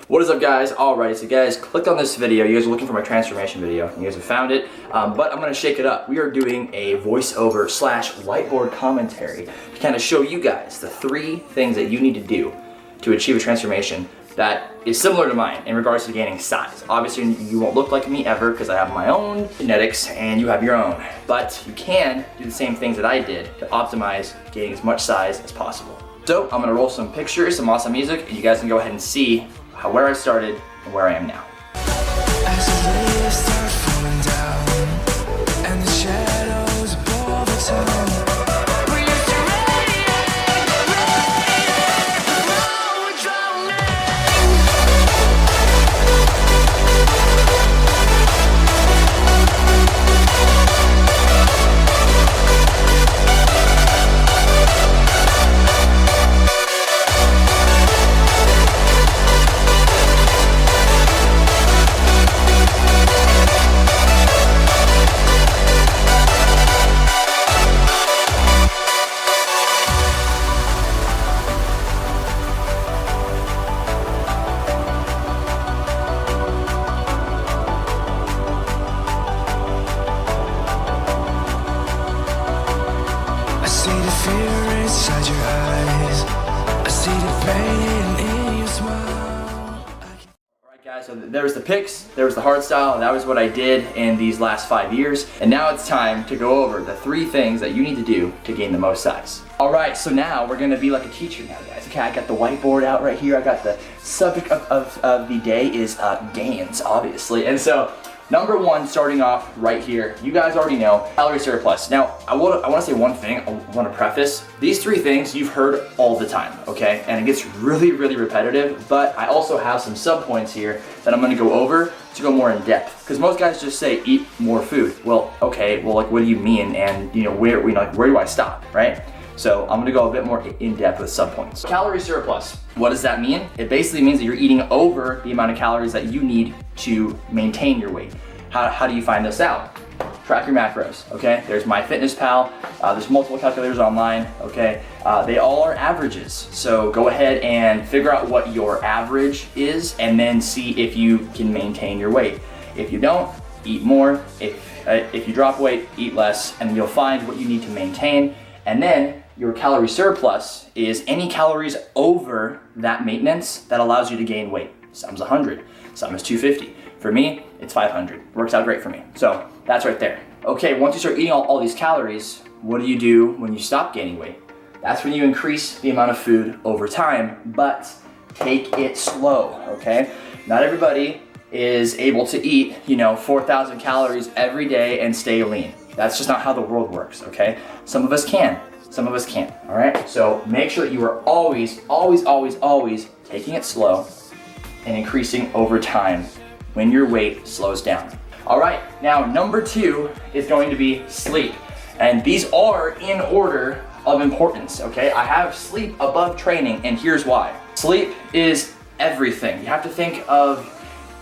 What is up, guys? Alright, so guys, click on this video. You guys are looking for my transformation video. You guys have found it, but I'm going to shake it up. We are doing a voiceover / whiteboard commentary to kind of show you guys the 3 things that you need to do to achieve a transformation that is similar to mine in regards to gaining size. Obviously, you won't look like me ever because I have my own genetics and you have your own, but you can do the same things that I did to optimize gaining as much size as possible. So I'm going to roll some pictures, some awesome music, and you guys can go ahead and see where I started and where I am now. As the leaves start falling down and the shadows above the town, we used to radiate, now we're drowning. I see the fear inside your eyes, I see the pain in your smile. Alright guys, so there was the pics, there was the hard style, and that was what I did in these last 5 years. And now it's time to go over the 3 things that you need to do to gain the most size. Alright, so now we're gonna be like a teacher now, guys. Okay, I got the whiteboard out right here. I got the subject of the day is gains, obviously. And so, number 1, starting off right here, you guys already know, calorie surplus. Now, I wanna say one thing, I wanna preface. These 3 things you've heard all the time, okay? And it gets really, really repetitive, but I also have some sub-points here that I'm gonna go over to go more in depth. Because most guys just say, eat more food. Well, okay, well, like, what do you mean? And, where do I stop, right? So I'm gonna go a bit more in depth with sub-points. Calorie surplus, what does that mean? It basically means that you're eating over the amount of calories that you need to maintain your weight. How do you find this out? Track your macros, okay? There's MyFitnessPal, there's multiple calculators online, okay? They all are averages. So go ahead and figure out what your average is and then see if you can maintain your weight. If you don't, eat more. If you drop weight, eat less, and you'll find what you need to maintain. And then your calorie surplus is any calories over that maintenance that allows you to gain weight. Some's 100, some is 250. For me, it's 500. Works out great for me. So that's right there. Okay, once you start eating all these calories, what do you do when you stop gaining weight? That's when you increase the amount of food over time, but take it slow, okay? Not everybody is able to eat, 4,000 calories every day and stay lean. That's just not how the world works, okay? Some of us can, some of us can't, all right? So make sure that you are always taking it slow and increasing over time when your weight slows down. All right, now number 2 is going to be sleep. And these are in order of importance, okay? I have sleep above training, and here's why. Sleep is everything. You have to think of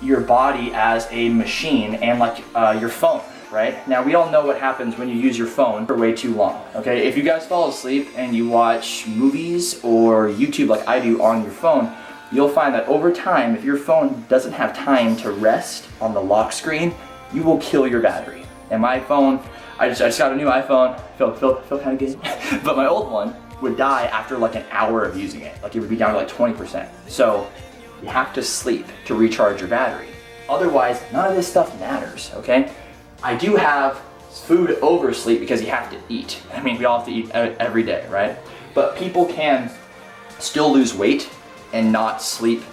your body as a machine and like your phone. Right? Now, we all know what happens when you use your phone for way too long, okay? If you guys fall asleep and you watch movies or YouTube like I do on your phone, you'll find that over time, if your phone doesn't have time to rest on the lock screen, you will kill your battery. And my phone, I just got a new iPhone, feel kind of good, but my old one would die after like an hour of using it. Like it would be down to like 20%. So you have to sleep to recharge your battery. Otherwise, none of this stuff matters, okay? I do have food over sleep because you have to eat. I mean, we all have to eat every day, right? But people can still lose weight and not sleep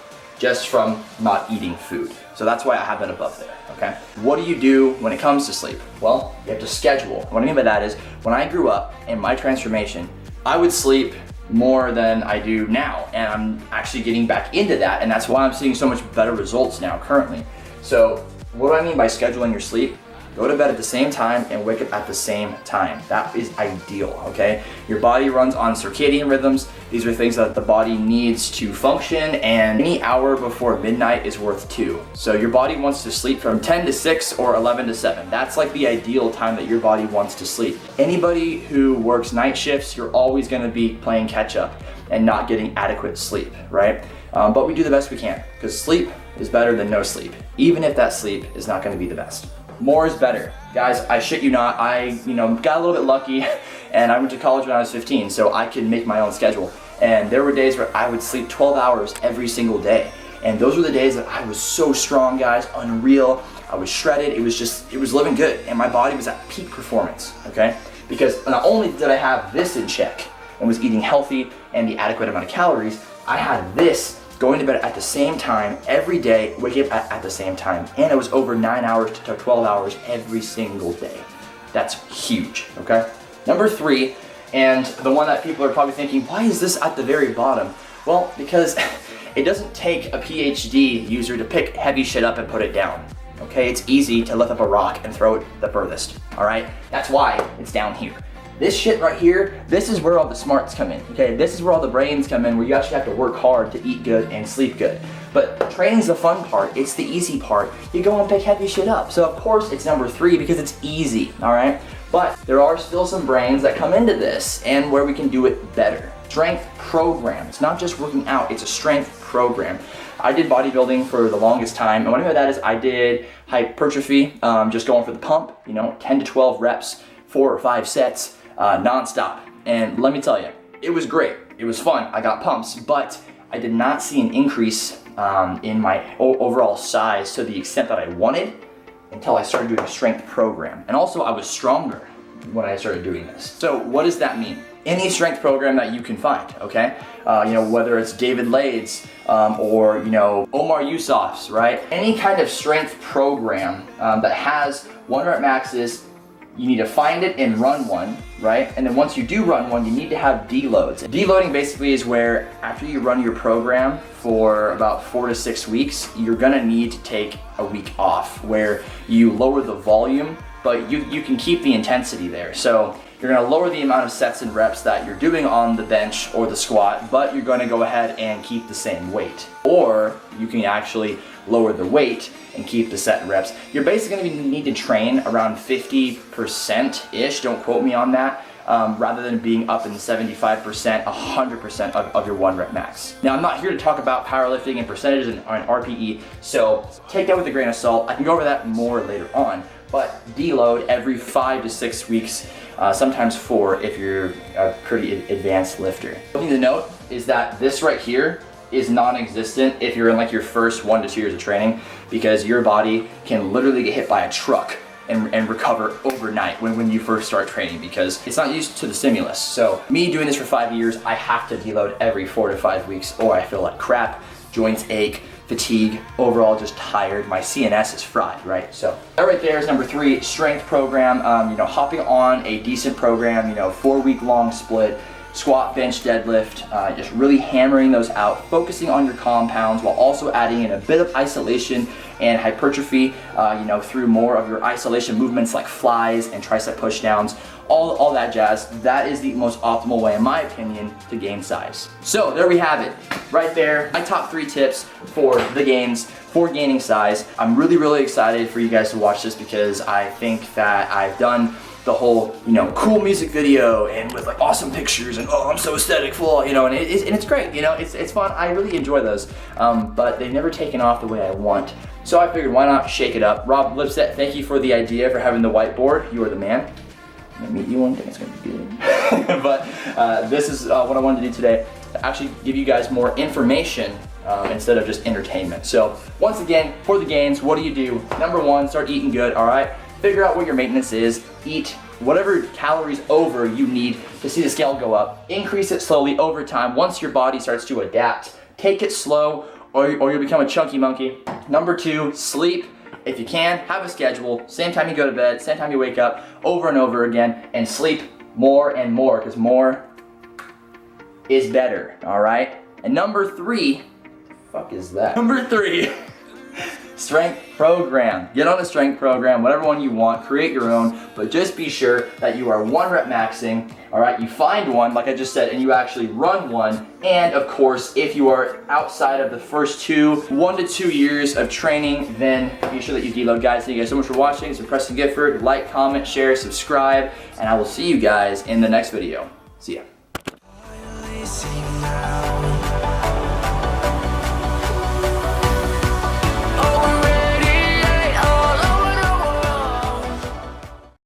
just from not eating food. So that's why I have that above there, okay? What do you do when it comes to sleep? Well, you have to schedule. What I mean by that is, when I grew up in my transformation, I would sleep more than I do now, and I'm actually getting back into that, and that's why I'm seeing so much better results now currently. So what do I mean by scheduling your sleep? Go to bed at the same time and wake up at the same time. That is ideal, okay? Your body runs on circadian rhythms. These are things that the body needs to function, and any hour before midnight is worth 2. So your body wants to sleep from 10 to 6 or 11 to 7. That's like the ideal time that your body wants to sleep. Anybody who works night shifts, you're always gonna be playing catch up and not getting adequate sleep, right? But we do the best we can, because sleep is better than no sleep, even if that sleep is not going to be the best. More is better. Guys, I shit you not, I got a little bit lucky, and I went to college when I was 15, so I could make my own schedule. And there were days where I would sleep 12 hours every single day. And those were the days that I was so strong, guys, unreal. I was shredded, it was living good, and my body was at peak performance, okay? Because not only did I have this in check and was eating healthy and the adequate amount of calories, I had this going to bed at the same time every day, waking up at the same time, and it was over 9 hours to 12 hours every single day. That's huge, okay? Number 3, and the one that people are probably thinking, why is this at the very bottom? Well, because it doesn't take a PhD user to pick heavy shit up and put it down. Okay, it's easy to lift up a rock and throw it the furthest, all right? That's why it's down here. This shit right here, this is where all the smarts come in, okay? This is where all the brains come in, where you actually have to work hard to eat good and sleep good. But training's the fun part, it's the easy part. You go and pick heavy shit up. So of course it's number 3 because it's easy, all right? But there are still some brains that come into this and where we can do it better. Strength program, it's not just working out, it's a strength program. I did bodybuilding for the longest time, and what I mean by that is I did hypertrophy, just going for the pump, 10 to 12 reps, 4 or 5 sets, non-stop. And let me tell you, it was great, it was fun, I got pumps, but I did not see an increase in my overall size to the extent that I wanted until I started doing a strength program. And also I was stronger when I started doing this. So what does that mean? Any strength program that you can find, okay? Whether it's David Lade's or Omar Yusuf's, right? Any kind of strength program that has 1 rep maxes, you need to find it and run one, right? And then once you do run one, you need to have deloads. Deloading basically is where after you run your program for about 4 to 6 weeks, you're gonna need to take a week off where you lower the volume, but you can keep the intensity there. So you're gonna lower the amount of sets and reps that you're doing on the bench or the squat, but you're gonna go ahead and keep the same weight. Or you can actually lower the weight and keep the set and reps. You're basically gonna need to train around 50%-ish, don't quote me on that, rather than being up in 75%, 100% of your 1 rep max. Now, I'm not here to talk about powerlifting and percentages and RPE, so take that with a grain of salt. I can go over that more later on, but deload every 5 to 6 weeks, sometimes 4 if you're a pretty advanced lifter. Something to note is that this right here is non-existent if you're in like your first 1 to 2 years of training, because your body can literally get hit by a truck and recover overnight when you first start training, because it's not used to the stimulus. So me doing this for 5 years, I have to deload every 4 to 5 weeks or I feel like crap, joints ache, fatigue, overall just tired. My CNS is fried, right? So that right there is number 3, strength program. Hopping on a decent program, 4-week long split, squat, bench, deadlift, just really hammering those out, focusing on your compounds while also adding in a bit of isolation and hypertrophy, through more of your isolation movements like flies and tricep pushdowns, all that jazz. That is the most optimal way, in my opinion, to gain size. So there we have it, right there, my top 3 tips for the gains, for gaining size. I'm really, really excited for you guys to watch this because I think that I've done the whole, cool music video and with like awesome pictures and oh, I'm so aesthetic full, and it's great, it's fun. I really enjoy those, but they've never taken off the way I want. So I figured, why not shake it up? Rob Lipset, thank you for the idea for having the whiteboard. You are the man. I'm gonna meet you one day, it's gonna be good. But this is what I wanted to do today, to actually give you guys more information instead of just entertainment. So once again, for the gains, what do? Number 1, start eating good, all right? Figure out what your maintenance is, eat whatever calories over you need to see the scale go up. Increase it slowly over time. Once your body starts to adapt, take it slow or you'll become a chunky monkey. Number 2, sleep. If you can, have a schedule, same time you go to bed, same time you wake up, over and over again, and sleep more and more, because more is better, all right? And number 3, fuck is that? Number 3, strength program. Get on a strength program, whatever one you want, create your own, but just be sure that you are 1 rep maxing, all right? You find one, like I just said, and you actually run one. And of course, if you are outside of the first 1 to 2 years of training, then be sure that you deload, guys. Thank you guys so much for watching. This is Preston Gifford. Like, comment, share, subscribe, and I will see you guys in the next video. See ya.